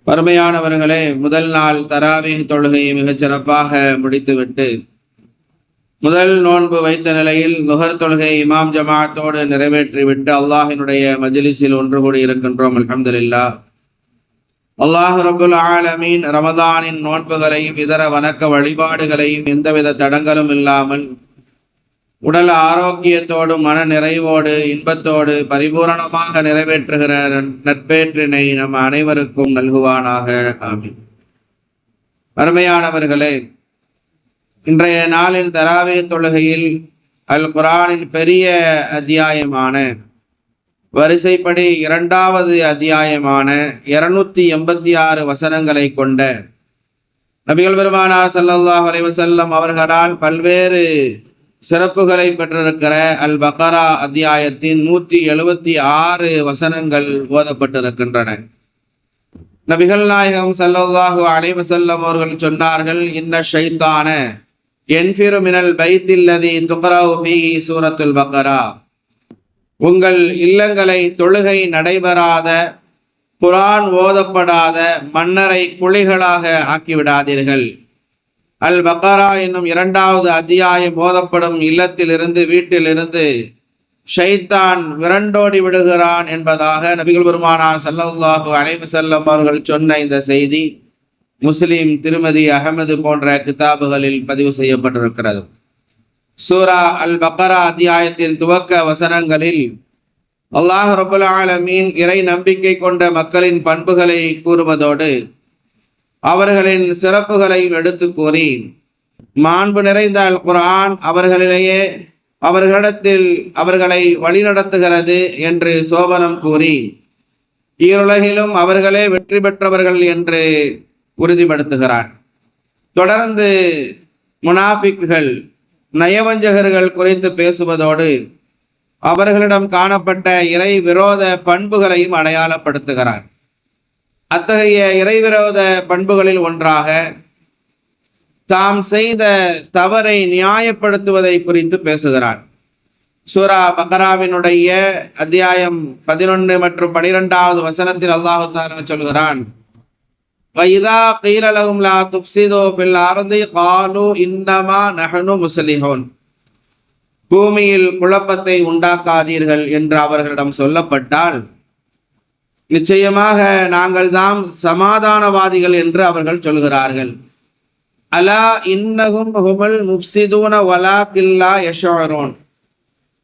பரமையானவர்களே, முதல் நாள் தராவீஹ் தொழுகையை மிகச் சிறப்பாக முடித்துவிட்டு முதல் நோன்பு வைத்த நிலையில் நுகர் தொழுகை இமாம் ஜமாஅத்தோடு நிறைவேற்றிவிட்டு அல்லாஹினுடைய மஜ்லிஸில் ஒன்று கூடி இருக்கின்றோம். அல்ஹம்துலில்லாஹ். அல்லாஹ் ரப்புல் ஆலமீன் ரமதானின் நோன்புகளையும் இதர வணக்க வழிபாடுகளையும் எந்தவித தடங்களும் இல்லாமல் உடல் ஆரோக்கியத்தோடு மன நிறைவோடு இன்பத்தோடு பரிபூரணமாக நிறைவேற்றுகிற நட்பேற்றினை நம் அனைவருக்கும் நல்குவானாக. ஆமீன். அருமையானவர்களே, இன்றைய நாளின் தராவீஹ் தொழுகையில் அல் குர்ஆனின் பெரிய அத்தியாயமான வரிசைப்படி இரண்டாவது அத்தியாயமான 286 வசனங்களை கொண்ட நபிகள் பெருமானார் ஸல்லல்லாஹு அலைஹி வஸல்லம் அவர்களால் பல்வேறு சிறப்புகளை பெற்றிருக்கிற அல் பக்ரா அத்தியாயத்தின் 176 வசனங்கள் ஓதப்பட்டிருக்கின்றன. நபிகள் நாயகம் ஸல்லல்லாஹு அலைஹி வஸல்லம் அவர்கள் சொன்னார்கள், இன்ன ஷைத்தான யன்ஃபிரு மினல் பைத்தில்லதி துக்ரவு ஃபீஹி சூரத்துல் பக்ரா. உங்கள் இல்லங்களை தொழுகை நடைபெறாத, குர்ஆன் ஓதப்படாத மண்ணறை குழிகளாக ஆக்கிவிடாதீர்கள். அல் பக்ரா என்னும் இரண்டாவது அத்தியாயம் ஓதப்படும் இல்லத்திலிருந்து வீட்டிலிருந்து ஷைத்தான் விரண்டோடி விடுகிறான் என்பதாக நபிகள் பெருமானார் ஸல்லல்லாஹு அலைஹி வஸல்லம் அவர்கள் சொன்ன இந்த செய்தி முஸ்லிம், திருமதி அஹமது போன்ற கிதாபுகளில் பதிவு செய்யப்பட்டிருக்கிறது. சூரா அல் பக்ரா அத்தியாயத்தின் துவக்க வசனங்களில் அல்லாஹ் ரப்புல் ஆலமீன் இறை நம்பிக்கை கொண்ட மக்களின் பண்புகளை கூறுவதோடு அவர்களின் சிறப்புகளையும் எடுத்து கூறி மாண்பு நிறைந்த அல் குர்ஆன் அவர்களிடத்தில் அவர்களை வழிநடத்துகிறது என்று சோபனம் கூறி ஈருலகிலும் அவர்களே வெற்றி பெற்றவர்கள் என்று உறுதிப்படுத்துகிறான். தொடர்ந்து முனாஃபிக்குகள், நயவஞ்சகர்கள் குறித்து பேசுவதோடு அவர்களிடம் காணப்பட்ட இறை விரோத பண்புகளையும் அடையாளப்படுத்துகிறான். அத்தகைய இறைவிரோத பண்புகளில் ஒன்றாக தாம் செய்த தவறை நியாயப்படுத்துவதை குறித்து பேசுகிறான். சூரா பக்ராவினுடைய அத்தியாயம் 11 மற்றும் 12வது வசனத்தில் அல்லாஹு தஆலா சொல்கிறான், வைதா கீல லஹும் லா துஃப்ஸிது ஃபில் அர்தி காலு இன்னமா நஹ்னு முஸ்லிஹூன். பூமியில் குழப்பத்தை உண்டாக்காதீர்கள் என்று அவர்களிடம் சொல்லப்பட்டால் நிச்சயமாக நாங்கள் தாம் சமாதானவாதிகள் என்று அவர்கள் சொல்கிறார்கள். அலா இன்னஹும் ஹுமுல் முஃப்ஸிதூன வலாக்கில்லா யஷ்உரூன்.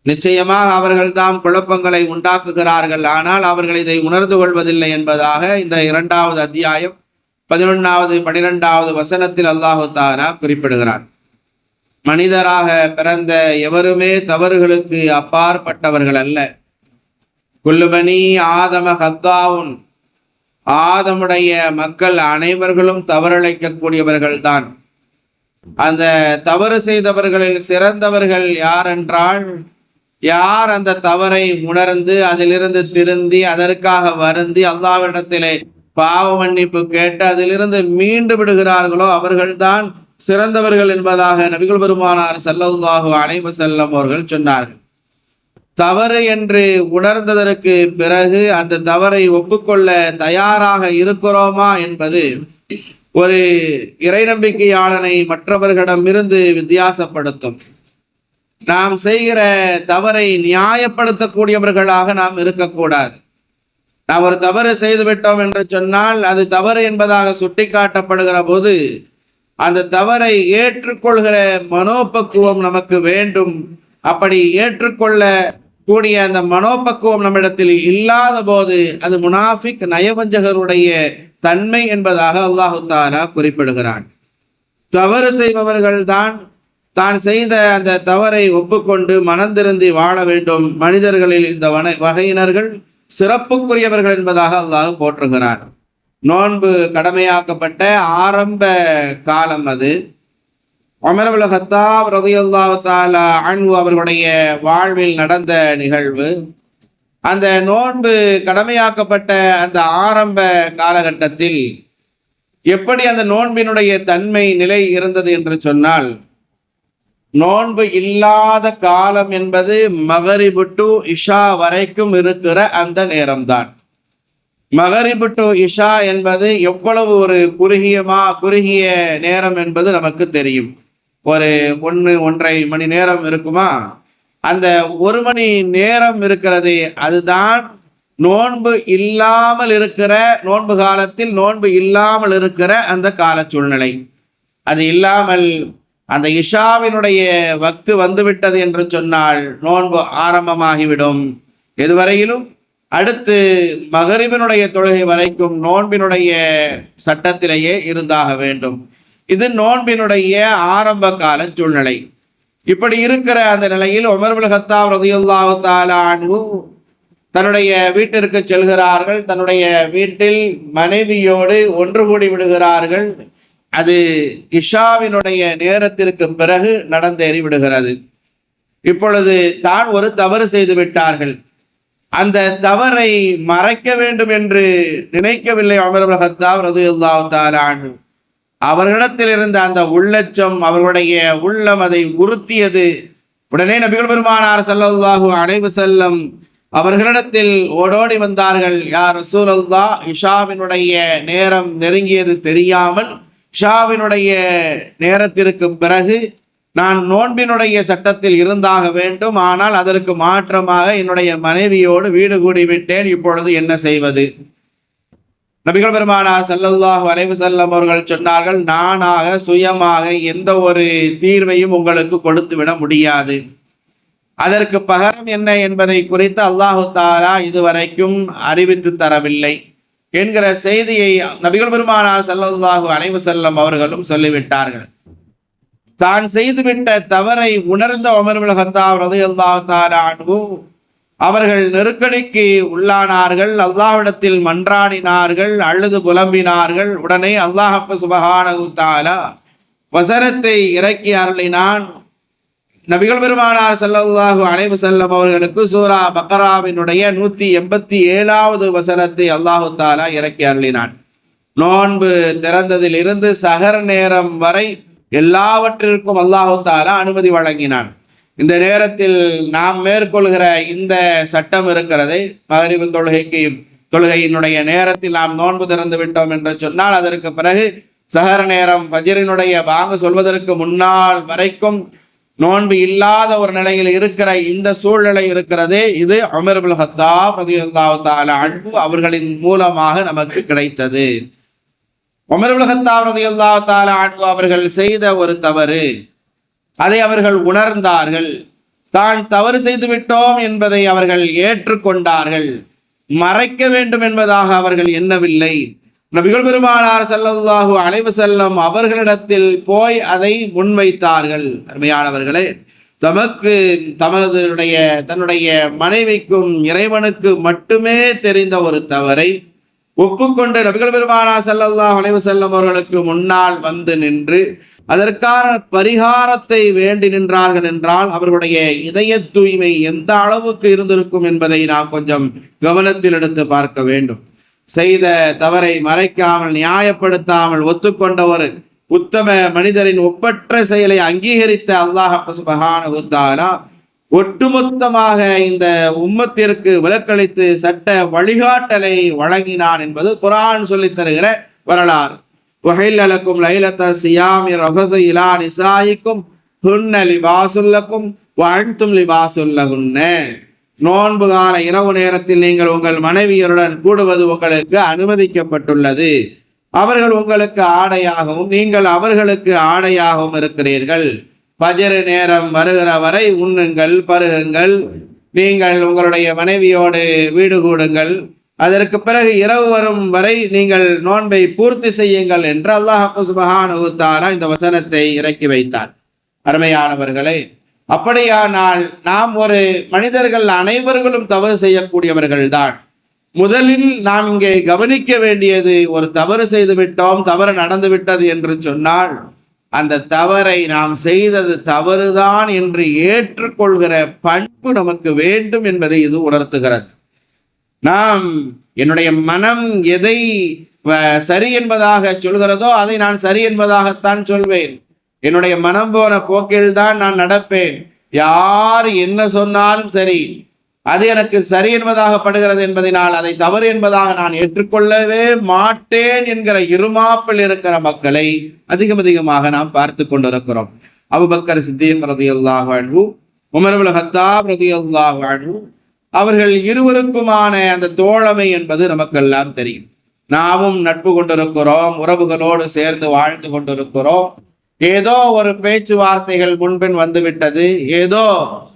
நிச்சயமாக அவர்கள் தாம் குழப்பங்களை உண்டாக்குகிறார்கள், ஆனால் அவர்கள் இதை உணர்ந்து கொள்வதில்லை என்பதாக இந்த இரண்டாவது அத்தியாயம் 11வது 12வது வசனத்தில் அல்லாஹு தஆலா குறிப்பிடுகிறார். மனிதராக பிறந்த எவருமே தவறுகளுக்கு அப்பாற்பட்டவர்கள் அல்ல. குல்லுபனி ஆதம ஹத்தாவுன். ஆதமுடைய மக்கள் அனைவர்களும் தவறிழைக்கக்கூடியவர்கள் தான். அந்த தவறு செய்தவர்களில் சிறந்தவர்கள் யார் என்றால், யார் அந்த தவறை உணர்ந்து அதிலிருந்து திருந்தி அதற்காக வருந்தி அல்லாஹ்விடத்திலே பாவ மன்னிப்பு கேட்டு அதிலிருந்து மீண்டு விடுகிறார்களோ அவர்கள்தான் சிறந்தவர்கள் என்பதாக நபிகள் பெருமானார் ஸல்லல்லாஹு அலைஹி வஸல்லம் அவர்கள் சொன்னார்கள். தவறு என்று உணர்ந்ததற்கு பிறகு அந்த தவறை ஒப்புக்கொள்ள தயாராக இருக்கிறோமா என்பது ஒரு இறை நம்பிக்கையாளனை மற்றவர்களிடமிருந்து வித்தியாசப்படுத்தும். நாம் செய்கிற தவறை நியாயப்படுத்தக்கூடியவர்களாக நாம் இருக்கக்கூடாது. நாம் ஒரு தவறு செய்துவிட்டோம் என்று சொன்னால் அது தவறு என்பதாக சுட்டி காட்டப்படுகிற போது அந்த தவறை ஏற்றுக்கொள்கிற மனோபக்குவம் நமக்கு வேண்டும். அப்படி ஏற்றுக்கொள்ள கூடிய அந்த மனோபக்குவம் நம்மிடத்தில் இல்லாத போது அது முனாஃபிக், நயவஞ்சகருடைய தன்மை என்பதாக அல்லாஹு தஆலா குறிப்பிடுகிறான். தவறு செய்பவர்கள் தான் செய்த அந்த தவறை ஒப்புக்கொண்டு மனந்திருந்தி வாழ வேண்டும். மனிதர்களில் இந்த வகையினர்கள் சிறப்புக்குரியவர்கள் என்பதாக அல்லாஹ் போற்றுகிறான். நோன்பு கடமையாக்கப்பட்ட ஆரம்ப காலம் அது. உமர் இப்னு கத்தாப் ரலியல்லாஹு தஆலா அன்ஹு அவர்களுடைய வாழ்வில் நடந்த நிகழ்வு. அந்த நோன்பு கடமையாக்கப்பட்ட அந்த ஆரம்ப காலகட்டத்தில் எப்படி அந்த நோன்பினுடைய தன்மை நிலை இருந்தது என்று சொன்னால், நோன்பு இல்லாத காலம் என்பது மகரிபு டு இஷா வரைக்கும் இருக்கிற அந்த நேரம்தான். மகரிபு டு இஷா என்பது எவ்வளவு ஒரு குறுகிய நேரம் என்பது நமக்கு தெரியும். ஒரு 1-1.5 மணி நேரம் இருக்குமா? அந்த 1 மணி நேரம் இருக்கிறது, அதுதான் நோன்பு காலத்தில் நோன்பு இல்லாமல் இருக்கிற அந்த கால சூழ்நிலை. அது இல்லாமல் அந்த இஷாவினுடைய வக்து வந்துவிட்டது என்று சொன்னால் நோன்பு ஆரம்பமாகிவிடும். எதுவரையிலும் அடுத்து மகரிபினுடைய தொழுகை வரைக்கும் நோன்பினுடைய சட்டத்திலேயே இருந்தாக வேண்டும். இது நோன்பினுடைய ஆரம்ப கால சூழ்நிலை. இப்படி இருக்கிற அந்த நிலையில் உமர் இப்னு கத்தாப் ரலியல்லாஹு தஆலா அன்ஹு தன்னுடைய வீட்டிற்கு செல்கிறார்கள். தன்னுடைய வீட்டில் மனைவியோடு ஒன்று கூடி விடுகிறார்கள். அது இஷாவினுடைய நேரத்திற்கு பிறகு நடந்தேறி விடுகிறது. இப்பொழுது தான் ஒரு தவறு செய்து விட்டார்கள். அந்த தவறை மறைக்க வேண்டும் என்று நினைக்கவில்லை உமர் இப்னு கத்தாப் ரலியல்லாஹு தஆலா அன்ஹு. அவர்களிடத்தில் இருந்த அந்த உள்ளச்சம், அவர்களுடைய உள்ளம் அதை உறுத்தியது. உடனே நபிகள் பெருமானார் ஸல்லல்லாஹு அலைஹி வஸல்லம் அவர்களிடத்தில் ஓடோடி வந்தார்கள். யா ரசூலல்லாஹ், இஷாவினுடைய நேரம் நெருங்கியது தெரியாமல் இஷாவினுடைய நேரத்திற்கு பிறகு நான் நோன்பினுடைய சட்டத்தில் இருந்தாக வேண்டும். ஆனால் அதற்கு மாற்றமாக என்னுடைய மனைவியோடு வீடு கூடி விட்டேன். இப்பொழுது என்ன செய்வது? நபிகள் பெருமானார் ஸல்லல்லாஹு அலைஹி வஸல்லம் அவர்கள் சொன்னார்கள், நானாக சுயமாக எந்த ஒரு தீர்வையும் உங்களுக்கு கொடுத்து விட முடியாது. அதற்கு பகரம் என்ன என்பதை குறித்து அல்லாஹு தஆலா இதுவரைக்கும் அறிவித்து தரவில்லை என்கிற செய்தியை நபிகள் பெருமானார் ஸல்லல்லாஹு அலைஹி வஸல்லம் அவர்களும் சொல்லிவிட்டார்கள். தான் செய்துவிட்ட தவறை உணர்ந்த உமர் இப்னு கத்தாப் ரலியல்லாஹு தஆலா அன்ஹு அவர்கள் நெருக்கடிக்கு உள்ளானார்கள். அல்லாஹ்விடத்தில் மன்றாடினார்கள், அழுது புலம்பினார்கள். உடனே அல்லாஹ் சுப்ஹானஹு தஆலா வசனத்தை இறக்கி அருளினான். நபிகள் பெருமானார் ஸல்லல்லாஹு அலைஹி வஸல்லம் அவர்களுக்கு சூரா பக்ராவினுடைய 187வது வசனத்தை அல்லாஹு தஆலா இறக்கி அருளினான். நோன்பு திறந்ததிலிருந்து சஹர் நேரம் வரை எல்லாவற்றிற்கும் அல்லாஹு தஆலா அனுமதி வழங்கினான். இந்த நேரத்தில் நாம் மேற்கொள்கிற இந்த சட்டம் இருக்கிறது, மகரிபு தொழுகையினுடைய நேரத்தில் நாம் நோன்பு திறந்து விட்டோம் என்று சொன்னால் அதற்கு பிறகு சஹர் நேரம் ஃபஜ்ரினுடைய பாங்கு சொல்வதற்கு முன்னால் வரைக்கும் நோன்பு இல்லாத ஒரு நிலையில் இருக்கிற இந்த சூழ்நிலை இருக்கிறதே, இது உமர் இப்னு கத்தாப் ரலியல்லாஹு தஆலா அன்ஹு அவர்களின் மூலமாக நமக்கு கிடைத்தது. உமர் இப்னு கத்தாப் ரலியல்லாஹு தஆலா அன்ஹு அவர்கள் செய்த ஒரு தவறு, அதை அவர்கள் உணர்ந்தார்கள். தான் தவறு செய்து விட்டோம் என்பதை அவர்கள் ஏற்றுக்கொண்டார்கள். மறைக்க வேண்டும் என்பதாக அவர்கள் எண்ணவில்லை. நபிகள் பெருமானார் ஸல்லல்லாஹு அலைஹி வஸல்லம் அவர்களிடத்தில் போய் அதை முன்வைத்தார்கள். அருமையானவர்களே, தன்னுடைய மனைவிக்கும் இறைவனுக்கு மட்டுமே தெரிந்த ஒரு தவறை ஒப்புக்கொண்டு நபிகள் பெருமானார் ஸல்லல்லாஹு அலைஹி வஸல்லம் அவர்களுக்கு முன்னால் வந்து நின்று அதற்கான பரிகாரத்தை வேண்டி நின்றார்கள் என்றால் அவர்களுடைய இதய தூய்மை எந்த அளவுக்கு இருந்திருக்கும் என்பதை நாம் கொஞ்சம் கவனத்தில் எடுத்து பார்க்க வேண்டும். செய்த தவறை மறைக்காமல் நியாயப்படுத்தாமல் ஒத்துக்கொண்ட ஒரு உத்தம மனிதரின் ஒப்பற்ற செயலை அங்கீகரித்த அல்லாஹ் சுப்ஹானஹு வ தஆலா ஒட்டுமொத்தமாக இந்த உம்மத்திற்கு விலக்களித்து சட்ட வழிகாட்டலை வழங்கினான் என்பது குர்ஆன் சொல்லித் தருகிற வரலாறு. வஹில்ல லக்கும் லைலத ஸியாமி ரஃபஸு இலா நிசாயிக்கும் ஹுன்ன லிபாசுல் லக்கும் வ அன்தும் லிபாசுல் லஹுன்ன. நோன்பு கால இரவு நேரத்தில் நீங்கள் உங்கள் மனைவியருடன் கூடுவது உங்களுக்கு அனுமதிக்கப்பட்டுள்ளது. அவர்கள் உங்களுக்கு ஆடையாகவும் நீங்கள் அவர்களுக்கு ஆடையாகவும் இருக்கிறீர்கள். ஃபஜ்ர் நேரம் வருகிற வரை உண்ணுங்கள், பருகுங்கள், நீங்கள் உங்களுடைய மனைவியோடு வீடு கூடுங்கள். அதற்கு பிறகு இரவு வரும் வரை நீங்கள் நோன்பை பூர்த்தி செய்யுங்கள் என்று அல்லாஹ் சுப்ஹானஹு வ தஆலா இந்த வசனத்தை இறக்கி வைத்தார். அருமையானவர்களே, அப்படியானால் நாம் ஒரு மனிதர்கள் அனைவர்களும் தவறு செய்யக்கூடியவர்கள் தான். முதலில் நாம் இங்கே கவனிக்க வேண்டியது, ஒரு தவறு செய்து விட்டோம், தவறு நடந்து விட்டது என்று சொன்னால் அந்த தவறை நாம் செய்தது தவறுதான் என்று ஏற்றுக்கொள்கிற பண்பு நமக்கு வேண்டும் என்பதை இது உணர்த்துகிறது. நாம் என்னுடைய மனம் எதை சரி என்பதாக சொல்கிறதோ அதை நான் சரி என்பதாகத்தான் சொல்வேன். என்னுடைய மனம் போன போக்கில்தான் நான் நடப்பேன். யார் என்ன சொன்னாலும் சரி, அது எனக்கு சரி என்பதாகப்படுகிறது என்பதனால் அதை தவறு என்பதாக நான் ஏற்றுக்கொள்ளவே மாட்டேன் என்கிற இருமாப்பில் இருக்கிற மக்களை அதிகமாக நாம் பார்த்து கொண்டிருக்கிறோம். அபூபக்கர் சித்தீக் ரலியல்லாஹு அன்ஹு, உமர் இப்னு கத்தாப் ரலியல்லாஹு அன்ஹு அவர்கள் இருவருக்குமான அந்த தோழமை என்பது நமக்கெல்லாம் தெரியும். நாமும் நட்பு கொண்டிருக்கிறோம், உறவுகளோடு சேர்ந்து வாழ்ந்து கொண்டிருக்கிறோம். ஏதோ ஒரு பேச்சுவார்த்தைகள் முன்பின் வந்துவிட்டது, ஏதோ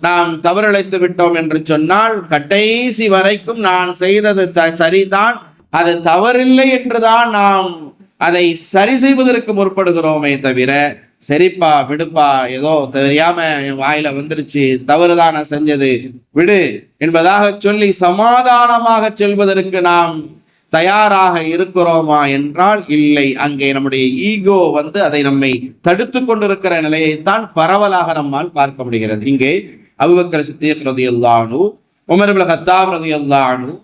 நாம் தவறிழைத்து விட்டோம் என்று சொன்னால் கடைசி வரைக்கும் நான் செய்தது சரிதான், அது தவறில்லை என்றுதான் நாம் அதை சரி செய்வதற்கு முற்படுகிறோமே தவிர, சரிப்பா விடுப்பா, ஏதோ தெரியாம என் வாயில வந்துருச்சு, தவறுதான செஞ்சது, விடு என்பதாக சொல்லி சமாதானமாக செல்வதற்கு நாம் தயாராக இருக்கிறோமா என்றால் இல்லை. அங்கே நம்முடைய ஈகோ அதை நம்மை தடுத்து கொண்டிருக்கிற நிலையைத்தான் பரவலாக நம்மால் பார்க்க முடிகிறது. இங்கே அபூபக்கர் சித்தீக் ரலியல்லாஹு அன்ஹு, உமர் இப்னு கத்தாப் ரலியல்லாஹு அன்ஹு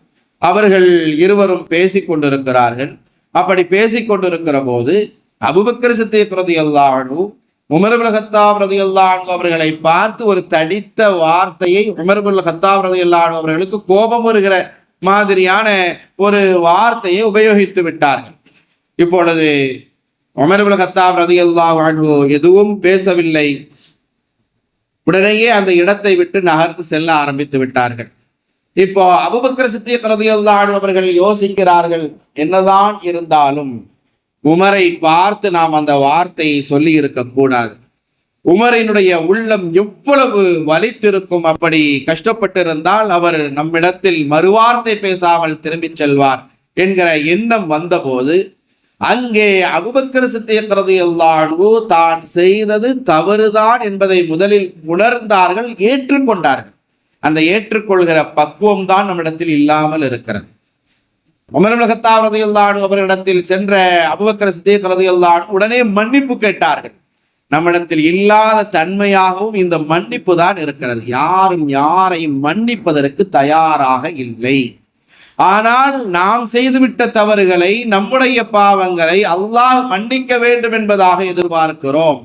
அவர்கள் இருவரும் பேசிக் கொண்டிருக்கிறார்கள். அப்படி பேசிக் கொண்டிருக்கிற போது அபூபக்கர் சித்தீக் ரலியல்லாஹு அன்ஹு உமர் இப்னு கத்தாப் ரலியல்லாஹு அன்ஹு அவர்களை பார்த்து ஒரு தடித்த வார்த்தையை, உமர் இப்னு கத்தாப் ரலியல்லாஹு அன்ஹு அவர்களுக்கு கோபம் வருகிற மாதிரியான ஒரு வார்த்தையை உபயோகித்து விட்டார்கள். இப்பொழுது உமர் இப்னு கத்தாப் ரலியல்லாஹு அன்ஹு எதுவும் பேசவில்லை. உடனேயே அந்த இடத்தை விட்டு நகர்ந்து செல்ல ஆரம்பித்து விட்டார்கள். இப்போ அபூபக்கர் சித்தீக் ரலியல்லாஹு அன்ஹு அவர்கள் யோசிக்கிறார்கள், என்னதான் இருந்தாலும் உமரை பார்த்து நாம் அந்த வார்த்தையை சொல்லி இருக்கக்கூடாது. உமரினுடைய உள்ளம் எவ்வளவு வலித்திருக்கும், அப்படி கஷ்டப்பட்டிருந்தால் அவர் நம்மிடத்தில் மறுவார்த்தை பேசாமல் திரும்பி செல்வார் என்கிற எண்ணம் வந்தபோது அங்கே அபூபக்கர் சித்தீக் ரலியல்லாஹு அன்ஹு தான் செய்தது தவறுதான் என்பதை முதலில் உணர்ந்தார்கள், ஏற்றுக்கொண்டார்கள். அந்த ஏற்றுக்கொள்கிற பக்குவம் தான் நம்மிடத்தில் இல்லாமல் இருக்கிறது. உமர் இப்னு கத்தாப் ரலியல்லாஹு அன்ஹு அவரிடத்தில் சென்ற அபூபக்கர் சித்தீக் ரலியல்லாஹு அன்ஹு உடனே மன்னிப்பு கேட்டார்கள். நம்மிடத்தில் இல்லாத தன்மையாகவும் இந்த மன்னிப்பு தான் இருக்கிறது. யாரும் யாரையும் மன்னிப்பதற்கு தயாராக இல்லை. ஆனால் நாம் செய்துவிட்ட தவறுகளை, நம்முடைய பாவங்களை அல்லாஹ் மன்னிக்க வேண்டும் என்பதாக எதிர்பார்க்கிறோம்.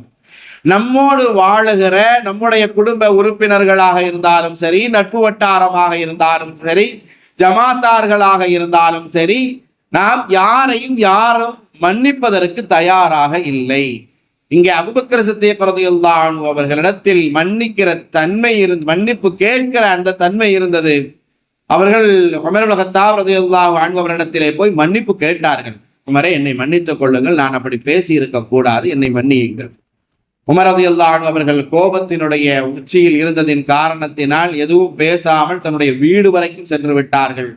நம்மோடு வாழுகிற நம்முடைய குடும்ப உறுப்பினர்களாக இருந்தாலும் சரி, நட்பு வட்டாரமாக இருந்தாலும் சரி, ஜமாத்தார்களாக இருந்தாலும் சரி, நாம் யாரும் மன்னிப்பதற்கு தயாராக இல்லை. இங்கே அபூபக்கர் சித்தீக் ரலியல்லாஹு அன்ஹு அவர்களிடத்தில் மன்னிக்கிற தன்மை மன்னிப்பு கேட்கிற அந்த தன்மை இருந்தது. அவர்கள் உமர் இப்னு கத்தாப் ரலியல்லாஹு அன்ஹு அவரிடத்திலே போய் மன்னிப்பு கேட்டார்கள். உமரே, என்னை மன்னித்துக் கொள்ளுங்கள், நான் அப்படி பேசி இருக்க கூடாது, என்னை மன்னியுங்கள். உமர் ரலியல்லாஹு அன்ஹு அவர்கள் கோபத்தினுடைய உச்சியில் இருந்ததின் காரணத்தினால் எதுவும் பேசாமல் தன்னுடைய வீடு வரைக்கும் சென்று விட்டார்கள்.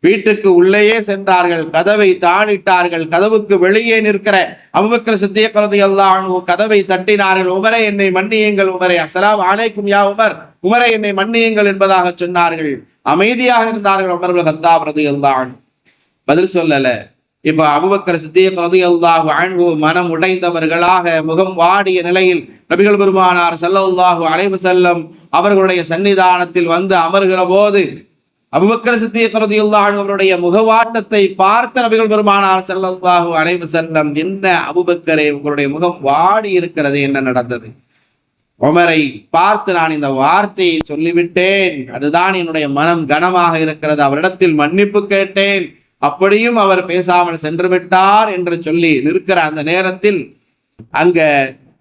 வீட்டுக்கு உள்ளேயே சென்றார்கள், கதவை தாளிட்டார்கள். கதவுக்கு வெளியே நிற்கிற அபூபக்கர் சித்தீக் ரலியல்லாஹு அன்ஹு கதவை தட்டினார்கள். உமரே, என்னை மன்னியுங்கள். உமரே, அஸ்ஸலாமு அலைக்கும் யா உமர், உமரே என்னை மன்னியுங்கள் என்பதாக சொன்னார்கள். அமைதியாக இருந்தார்கள் உமர் இப்னு கத்தாப் ரலியல்லாஹு அன்ஹு. பதில் சொல்லல. இப்ப அபூபக்கர் சித்தீக் ரலியல்லாஹு அன்ஹு மனம் உடைந்தவர்களாக, முகம் வாடிய நிலையில் நபிகள் பெருமானார் ஸல்லல்லாஹு அலைஹி வஸல்லம் அவர்களுடைய சன்னிதானத்தில் அமர்கிற போது அபூபக்கர் சித்தீக் ரலியல்லாஹு அன்ஹு அவருடைய முகவாட்டத்தை பார்த்த நபிகள் பெருமானார் ஸல்லல்லாஹு அலைஹி வஸல்லம், என்ன அபூபக்கரே, உங்களுடைய முகம் வாடி இருக்கிறது, என்ன நடந்தது? உமரை பார்த்து நான் இந்த வார்த்தையை சொல்லிவிட்டேன், அதுதான் என்னுடைய மனம் கனமாக இருக்கிறது, அவரிடத்தில் மன்னிப்பு கேட்டேன், அப்படியும் அவர் பேசாமல் சென்று விட்டார் என்று சொல்லி நிற்கிற அந்த நேரத்தில் அங்க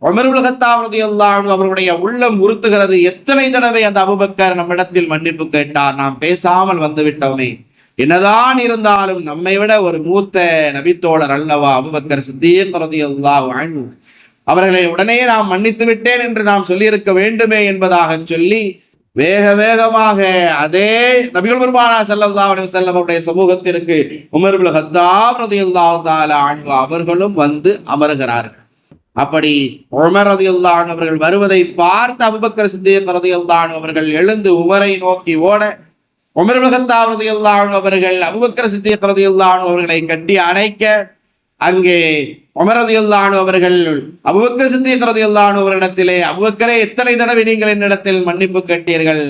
உமர் இப்னு கத்தாப் ரலியல்லாஹு அன்ஹு அவருடைய உள்ளம் உறுத்துகிறது. எத்தனை தடவை அந்த அபூபக்கர் நம்மிடத்தில் மன்னிப்பு கேட்டார், நாம் பேசாமல் வந்துவிட்டோமே. என்னதான் இருந்தாலும் நம்மை விட ஒரு மூத்த நபித்தோழர் அல்லவா அபூபக்கர் சித்தீக் ரலியல்லாஹு அன்ஹு, அவர்களை உடனே நாம் மன்னித்து விட்டேன் என்று நாம் சொல்லியிருக்க வேண்டுமே என்பதாக சொல்லி வேகமாக அதே நபிகள் பெருமானார் ஸல்லல்லாஹு அலைஹி வஸல்லம் அவருடைய சமூகத்திற்கு உமர் இப்னு கத்தாப் ரலியல்லாஹு தஆலா அன்ஹு அவர்களும் அமர்கிறார்கள். அப்படி உமர் ரலியல்லாஹு அன்ஹு அவர்கள் வருவதை பார்த்து அபூபக்கர் சித்தீக் ரலியல்லாஹு அன்ஹு அவர்கள் எழுந்து உமரை நோக்கி ஓட, உமர் இப்னு கத்தாப் ரலியல்லாஹு அன்ஹு அவர்கள் அபூபக்கர் சித்தீக் ரலியல்லாஹு அன்ஹு அவர்களை கட்டி அணைக்க, அங்கே உமர் ரலியல்லாஹு அன்ஹு அவர்கள் அபூபக்கர் சித்தீக் ரலியல்லாஹு அன்ஹு அவரிடத்திலே, அபூபக்கரே, எத்தனை தடவை நீங்கள் என்னிடத்தில் மன்னிப்பு கேட்டீர்கள்,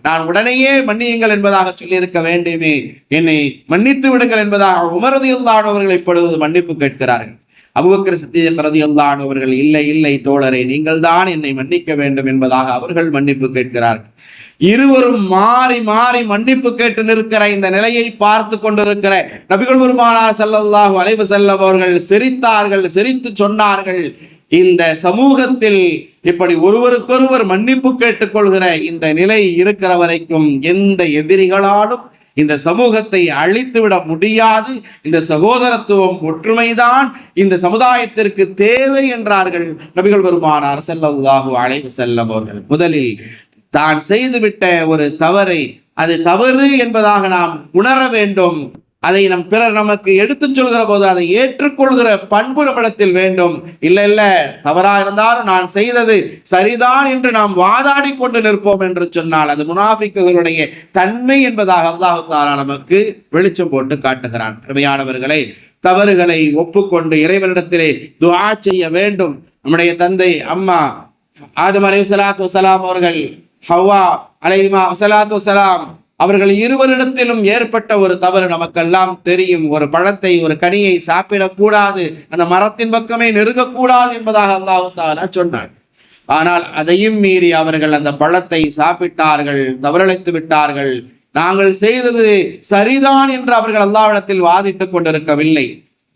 நான் உடனேயே மன்னியுங்கள் என்பதாக சொல்லியிருக்க வேண்டுமே, என்னை மன்னித்து விடுங்கள் என்பதாக உமர் ரலியல்லாஹு அன்ஹு அவர்கள் இப்பொழுது மன்னிப்பு கேட்கிறார்கள். அபூபக்கர் சித்தீக் ரலியல்லாஹு அன்ஹு அவர்கள், இல்லை இல்லை தோழரே, நீங்கள் தான் என்னை மன்னிக்க வேண்டும் என்பதாக அவர்கள் மன்னிப்பு கேட்கிறார்கள். இருவரும் மாறி மாறி மன்னிப்பு கேட்டு நிற்கிற இந்த நிலையை பார்த்து கொண்டிருக்கிற நபிகள் பெருமானார் ஸல்லல்லாஹு அலைஹி வஸல்லம் அவர்கள் சிரித்தார்கள். சிரித்து சொன்னார்கள், இந்த சமூகத்தில் இப்படி ஒருவருக்கொருவர் மன்னிப்பு கேட்டுக்கொள்கிற இந்த நிலை இருக்கிற வரைக்கும் எந்த எதிரிகளாலும் இந்த சமூகத்தை அழித்துவிட முடியாது. இந்த சகோதரத்துவம், ஒற்றுமைதான் இந்த சமுதாயத்திற்கு தேவை என்றார்கள் நபிகள் பெருமானார் ஸல்லல்லாஹு அலைஹி வஸல்லம் அவர்கள். முதலில் தான் செய்துவிட்ட ஒரு தவறை, அது தவறு என்பதாக நாம் உணர வேண்டும். அதை நம் பிறர் நமக்கு எடுத்துச் சொல்கிற போது அதை ஏற்றுக்கொள்கிற பண்பு நம்மிடத்தில் வேண்டும். இல்லை இல்லை, தவறா இருந்தாலும் நான் செய்தது சரிதான் என்று நாம் வாதாடி கொண்டு நிற்போம் என்று சொன்னால் அது முனாஃபிக்குகளுடைய தன்மை என்பதாக அல்லாஹ் தஆலா நமக்கு வெளிச்சம் போட்டு காட்டுகிறான். அருமையானவர்களே, தவறுகளை ஒப்புக்கொண்டு இறைவனிடத்திலே துஆ செய்ய வேண்டும். நம்முடைய தந்தை அம்மா ஆதம் அலைஹிஸ்ஸலாத்து வஸ்ஸலாம் அவர்கள், ஹவ்வா அலைஹிமா ஸலாத்து வஸ்ஸலாம் அவர்கள் இருவரிடத்திலும் ஏற்பட்ட ஒரு தவறு நமக்கெல்லாம் தெரியும். ஒரு பழத்தை, ஒரு கனியை சாப்பிடக்கூடாது, அந்த மரத்தின் பக்கமே நெருங்கக்கூடாது என்பதாக அல்லாஹ் தஆலா சொன்னார். ஆனால் அதையும் மீறி அவர்கள் அந்த பழத்தை சாப்பிட்டார்கள், தவறளித்து விட்டார்கள். நாங்கள் செய்தது சரிதான் என்று அவர்கள் அல்லாஹ்விடத்தில் வாதிட்டுக் கொண்டிருக்கவில்லை.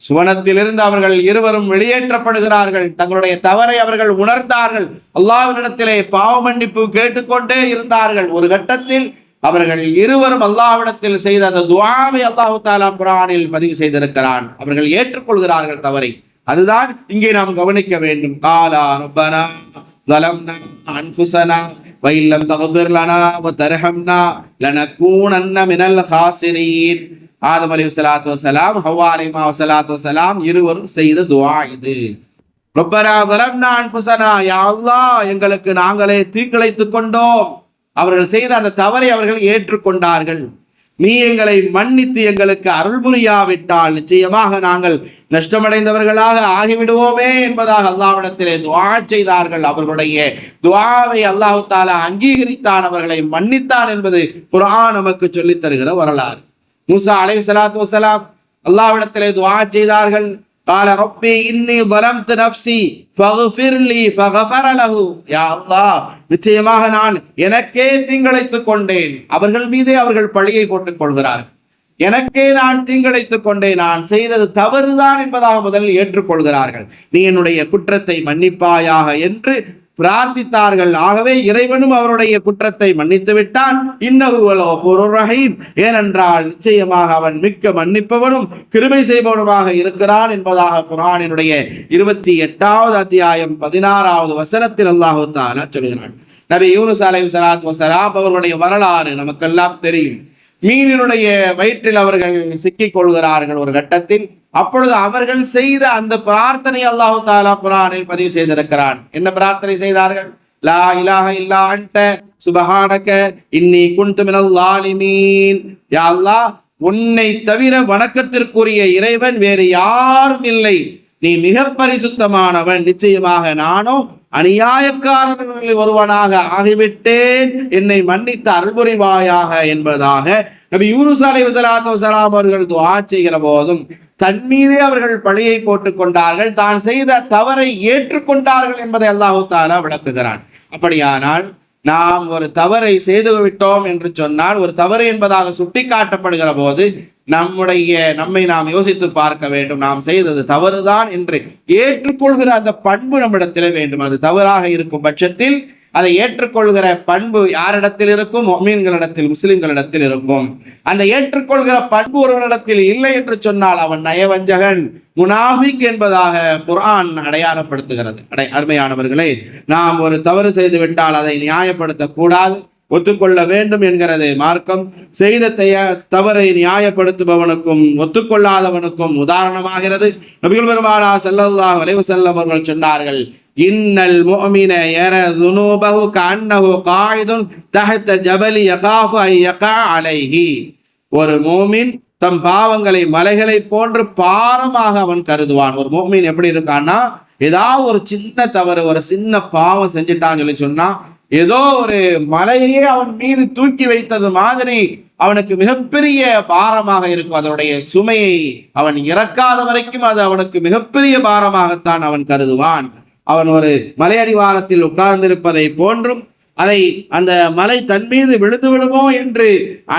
சுவனத்திலிருந்து அவர்கள் இருவரும் வெளியேற்றப்படுகிறார்கள். தங்களுடைய தவறை அவர்கள் உணர்ந்தார்கள். அல்லாஹ்விடத்திலே பாவ மன்னிப்பு கேட்டுக்கொண்டே இருந்தார்கள். ஒரு கட்டத்தில் அவர்கள் இருவரும் அல்லாஹ்விடத்தில் செய்த அந்த துஆவை அல்லாஹ் தஆலா குர்ஆனில் பதிவு செய்திருக்கிறான். அவர்கள் ஏற்றுக்கொள்கிறார்கள் தவறை. அதுதான் இங்கே நாம் கவனிக்க வேண்டும். காலா ரப்பனா ظلمنا أنفسنا وإن لم تغفر لنا وترحمنا لنكونن من الخاسرين. ஆதம் அலைஹிஸ்ஸலாத்து வஸ்ஸலாம், ஹவ்வா அலைஹிஸ்ஸலாத்து வஸ்ஸலாம் இருவரும் செய்த துஆ இது. ரப்பனா ظلمنا أنفسنا, யா அல்லாஹ், எங்களுக்கு நாங்களே தீங்கிழைத்துக் கொண்டோம். அவர்கள் செய்த அந்த தவறை அவர்கள் ஏற்றுக்கொண்டார்கள். நீ எங்களை மன்னித்து எங்களுக்கு அருள் புரியாவிட்டால் நிச்சயமாக நாங்கள் நஷ்டமடைந்தவர்களாக ஆகிவிடுவோமே என்பதாக அல்லாஹ்விடத்திலே துஆ செய்தார்கள். அவர்களுடைய துஆவை அல்லாஹ் தஆலா அங்கீகரித்தான், அவர்களை மன்னித்தான் என்பது குர்ஆன் நமக்கு சொல்லித் தருகிற வரலாறு. மூசா அலைஹிஸ்ஸலாத்து வஸ்ஸலாம் அல்லாஹ்விடத்திலே துஆ செய்தார்கள். قال ربي إني ظلمت نفسي فاغفر لي فغفر له. யா அல்லாஹ், நிச்சயமாக நான் எனக்கே தீங்கிழைத்துக் கொண்டேன். அவர்கள் மீதே அவர்கள் பழியை போட்டுக் கொள்கிறார்கள். எனக்கே நான் தீங்கிழைத்துக் கொண்டேன், நான் செய்தது தவறுதான் என்பதாக முதலில் ஏற்றுக்கொள்கிறார்கள். நீ என்னுடைய குற்றத்தை மன்னிப்பாயாக என்று பிரார்த்தித்தார்கள். ஆகவே இறைவனும் அவருடைய குற்றத்தை மன்னித்து விட்டான். இன்னஹு வல் கஃபூருர் ரஹீம், ஏனென்றால் நிச்சயமாக அவன் மிக்க மன்னிப்பவனும் கிருபை செய்பவனுமாக இருக்கிறான் என்பதாக குர்ஆனினுடைய 28வது அத்தியாயம் 16வது வசனத்தில் அல்லாஹ் தஆலா சொல்கிறான். நபி யூனுஸ் அலைஹிஸ்ஸலாத்து வஸ்ஸலாம் அவர்களுடைய வரலாறு நமக்கெல்லாம் தெரியும். மீனினுடைய வயிற்றில் அவர்கள் சிக்கிக் கொள்கிறார்கள் ஒரு கட்டத்தில். அப்பொழுது அவர்கள் செய்த அந்த பிரார்த்தனை அல்லாஹ் தஆலா குர்ஆனில் பதிவு செய்திருக்கிறான். என்ன பிரார்த்தனை செய்தார்கள்? லா இலாஹ இல்லா அன்ட சுப்ஹானக இன்னி குன்து மினல் ஸாலிமீன். யா அல்லாஹ், உன்னை தவிர வணக்கத்திற்குரிய இறைவன் வேறு யாரும் இல்லை, நீ மிக பரிசுத்தமானவன், நிச்சயமாக நானோ அநியாயக்காரர்களில் ஒருவனாக ஆகிவிட்டேன், என்னை மன்னித்து அருள்புரிவாயாக என்பதாக நபி யூனுஸ் அலைஹிஸ்ஸலாத்து வஸ்ஸலாம் அவர்கள் துஆ செய்கிற போதும் தன் மீதே அவர்கள் பழியை போட்டுக் கொண்டார்கள். தான் செய்த தவறை ஏற்றுக்கொண்டார்கள் என்பதை அல்லாஹ் தஆலா விளக்குகிறான். அப்படியானால் நாம் ஒரு தவறை செய்து விட்டோம் என்று சொன்னால், ஒரு தவறு என்பதாக சுட்டி காட்டப்படுகிற போது நம்மை நாம் யோசித்து பார்க்க வேண்டும். நாம் செய்தது தவறுதான் என்று ஏற்றுக்கொள்கிற அந்த பண்பு நம்மிடத்தில் வேண்டும். அது தவறாக இருக்கும் பட்சத்தில் அதை ஏற்றுக்கொள்கிற பண்பு யாரிடத்தில் இருக்கும்? முஃமின்களிடத்தில், முஸ்லிம்களிடத்தில் இருக்கும். அந்த ஏற்றுக்கொள்கிற பண்பு ஒருவனிடத்தில் இல்லை என்று சொன்னால் அவன் நயவஞ்சகன், முனாஃபிக் என்பதாக குர்ஆன் அடையாளப்படுத்துகிறது. அருமையானவர்களே, நாம் ஒரு தவறு செய்து விட்டால் அதை நியாயப்படுத்தக்கூடாது, ஒத்துக்கொள்ள வேண்டும் என்கிறது மார்க்கம். செய்த தவறை நியாயப்படுத்துபவனுக்கும் ஒத்துக்கொள்ளாதவனுக்கும் உதாரணமாகிறது. நபிகள் பெருமானார் ஸல்லல்லாஹு அலைஹி வஸல்லம் அவர்கள் சொன்னார்கள், இன்னல் முஃமின யர ذுனூபஹு கஅன்னஹு காயிதுன் தஹத ஜபலி யகாஃபு அன் யகா அலைஹி. ஒரு முஃமின் தம் பாவங்களை மலைகளை போன்று பாரமாக அவன் கருதுவான். ஒரு முஃமின் எப்படி இருக்கான்னா, ஏதாவது ஒரு சின்ன தவறு, ஒரு சின்ன பாவம் செஞ்சுட்டான்னு சொன்னா ஏதோ ஒரு மலையே அவன் மீது தூக்கி வைத்தது மாதிரி அவனுக்கு மிகப்பெரிய பாரமாக இருக்கும். அதனுடைய சுமையை அவன் இறக்காத வரைக்கும் அது அவனுக்கு மிகப்பெரிய பாரமாகத்தான் அவன் கருதுவான். அவன் ஒரு மலையடிவாரத்தில் உட்கார்ந்திருப்பதை போன்றும் அதை அந்த மலை தன் மீது விழுந்து விடுமோ என்று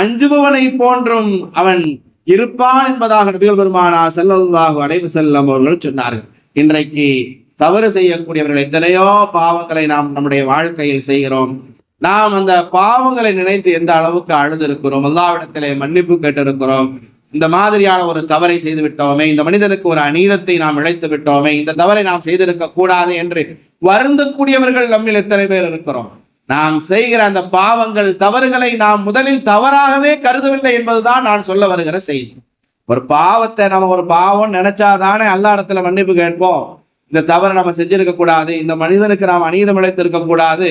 அஞ்சுபவனை போன்றும் அவன் இருப்பான் என்பதாக நபிகள் பெருமானார் ஸல்லல்லாஹு அலைஹி வஸல்லம் அவர்கள் சொன்னார்கள். இன்றைக்கு தவறு செய்யக்கூடியவர்கள் எத்தனையோ பாவங்களை நாம் நம்முடைய வாழ்க்கையில் செய்கிறோம். நாம் அந்த பாவங்களை நினைத்து எந்த அளவுக்கு அழுதிருக்கிறோம், அல்லாஹ்விடத்திலே மன்னிப்பு கேட்டிருக்கிறோம். இந்த மாதிரியான ஒரு தவறை செய்து விட்டோமே, இந்த மனிதனுக்கு ஒரு அநீதத்தை நாம் இழைத்து விட்டோமே, இந்த தவறை நாம் செய்திருக்க கூடாது என்று வருந்தக்கூடியவர்கள் நம்மில் எத்தனை பேர் இருக்கிறோம். நாம் செய்கிற அந்த பாவங்கள் தவறுகளை நாம் முதலில் தவறாகவே கருதவில்லை என்பதுதான் நான் சொல்ல வருகிற செய்தி. ஒரு பாவத்தை நம்ம ஒரு பாவம் நினைச்சாதானே அல்லாஹ் இடத்துல மன்னிப்பு கேட்போம். இந்த தவறை நம்ம செஞ்சிருக்க கூடாது, இந்த மனிதனுக்கு நாம் அநீதம் இழைத்திருக்க கூடாது,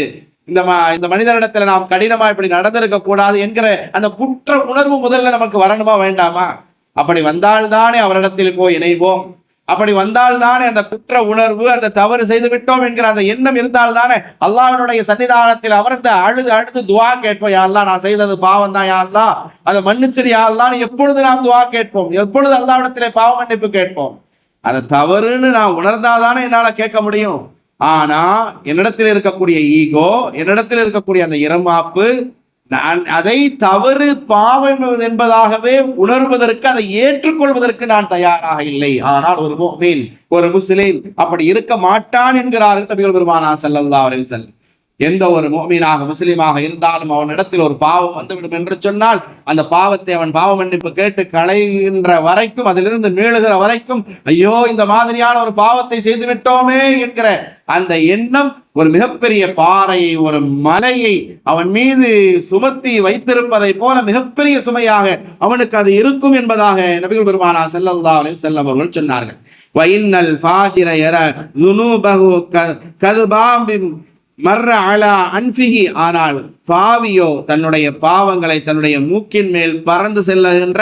இந்த மனிதனிடத்துல நாம் கடினமா இப்படி நடந்திருக்க கூடாது என்கிற அந்த குற்ற உணர்வு முதல்ல நமக்கு வரணுமா வேண்டாமா? அப்படி வந்தால்தானே அவரிடத்தில் போய் இணைவோம். அப்படி வந்தால்தானே அந்த குற்ற உணர்வு, அந்த தவறு செய்து விட்டோம் என்கிற அந்த எண்ணம் இருந்தால்தானே அல்லாஹ்வினுடைய சன்னிதானத்தில் அமர்ந்து அழுது அழுது துவா கேட்போம். யா அல்லாஹ், நான் செய்தது பாவம் தான், யா அல்லாஹ் அதை மன்னிச்சிரு யா அல்லாஹ் எப்பொழுது நாம் துவா கேட்போம், எப்பொழுது அல்லாஹ்விடத்திலே பாவ மன்னிப்பு கேட்போம். அது தவறுன்னு நான் உணர்ந்தாதானே என்னால கேட்க முடியும். ஆனா என்னிடத்தில் இருக்கக்கூடிய ஈகோ, என்னிடத்தில் இருக்கக்கூடிய அந்த இரமாப்பு, நான் அதை தவறு பாவம் என்பதாகவே உணர்வதற்கு, அதை ஏற்றுக்கொள்வதற்கு நான் தயாராக இல்லை. ஆனால் ஒரு முஃமின், ஒரு முஸ்லிம் அப்படி இருக்க மாட்டான் என்கிறார்கள் நபிகள் பெருமானார் ஸல்லல்லாஹு அலைஹி வஸல்லம். எந்த ஒரு முஃமினாக முஸ்லிமாக இருந்தாலும் அவனிடத்தில் ஒரு பாவம் வந்துவிடும் என்று சொன்னால் அந்த பாவத்தை அவன் பாவ மன்னிப்பு கேட்டு களைகின்ற வரைக்கும், அதிலிருந்து மீளுகிற வரைக்கும், ஐயோ இந்த மாதிரியான ஒரு பாவத்தை செய்து விட்டோமே என்கிற அந்த எண்ணம் ஒரு மிகப்பெரிய பாறையை, ஒரு மலையை அவன் மீது சுமத்தி வைத்திருப்பதை போல மிகப்பெரிய சுமையாக அவனுக்கு அது இருக்கும் என்பதாக நபிகள் பெருமானார் ஸல்லல்லாஹு அலைஹி வஸல்லம் அவர்கள் சொன்னார்கள். வஇன்னல் ஃபாஜிர யர ذுனூபஹு கதுபாபின் மர்ர அலா அன்ஃபிஹி, ஆனால் பாவியோ தன்னுடைய பாவங்களை தன்னுடைய மூக்கின் மேல் பறந்து செல்லுகின்ற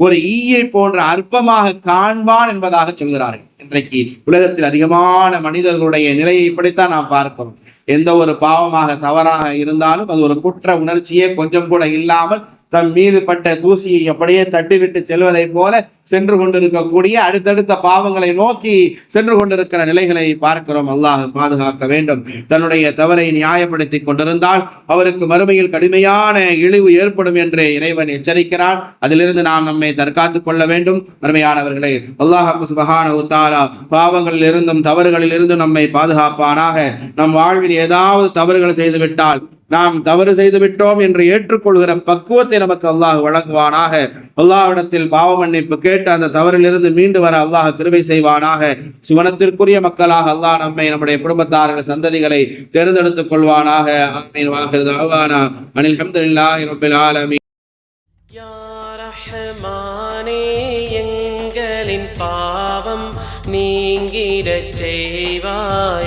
ஒரு ஈயை போன்ற அற்பமாக காண்பான் என்பதாக சொல்கிறார்கள். இன்றைக்கு உலகத்தில் அதிகமான மனிதர்களுடைய நிலையை இப்படித்தான் நாம் பார்க்கிறோம். எந்த ஒரு பாவமாக தவறாக இருந்தாலும் அது ஒரு குற்ற உணர்ச்சியே கொஞ்சம் கூட இல்லாமல் தம் மீது பட்ட தூசியை அப்படியே தட்டிவிட்டு செல்வதை போல சென்று கொண்டிருக்கக்கூடிய அடுத்தடுத்த பாவங்களை நோக்கி சென்று கொண்டிருக்கிற நிலைகளை பார்க்கிறோம். அல்லாஹ் பாதுகாக்க வேண்டும். தன்னுடைய தவறை நியாயப்படுத்தி கொண்டிருந்தால் அவருக்கு மறுமையில் கடுமையான இழிவு ஏற்படும் என்று இறைவன் எச்சரிக்கிறான். அதிலிருந்து நாம் நம்மை தற்காத்துக் கொள்ள வேண்டும். அருமையானவர்களே, அல்லாஹ் சுப்ஹானஹு வ தஆலா பாவங்களில் இருந்தும் தவறுகளில் இருந்தும் நம்மை பாதுகாப்பானாக. நம் வாழ்வில் ஏதாவது தவறுகள் செய்துவிட்டால் நாம் தவறு செய்து விட்டோம் என்று ஏற்றுக்கொள்கிற பக்குவத்தை நமக்கு அல்லாஹ் வழங்குவானாக. அல்லாஹ்விடத்தில் பாவ மன்னிப்பு கேட்டு அந்த தவறிலிருந்து மீண்டு வர அல்லாஹ் கிருபை செய்வானாக. சுவனத்திற்குரிய மக்களாக அல்லாஹ் நம்மை, நம்முடைய குடும்பத்தார்கள், சந்ததிகளை தேர்ந்தெடுத்துக் கொள்வானாக. ஆமீன். வாஹிரு தஅவானா அனில் ஹம்துலில்லாஹி ரப்பில் ஆலமீன். யா ரஹ்மானே, எங்களின் பாவம் நீங்கிடச் செய்வாய்.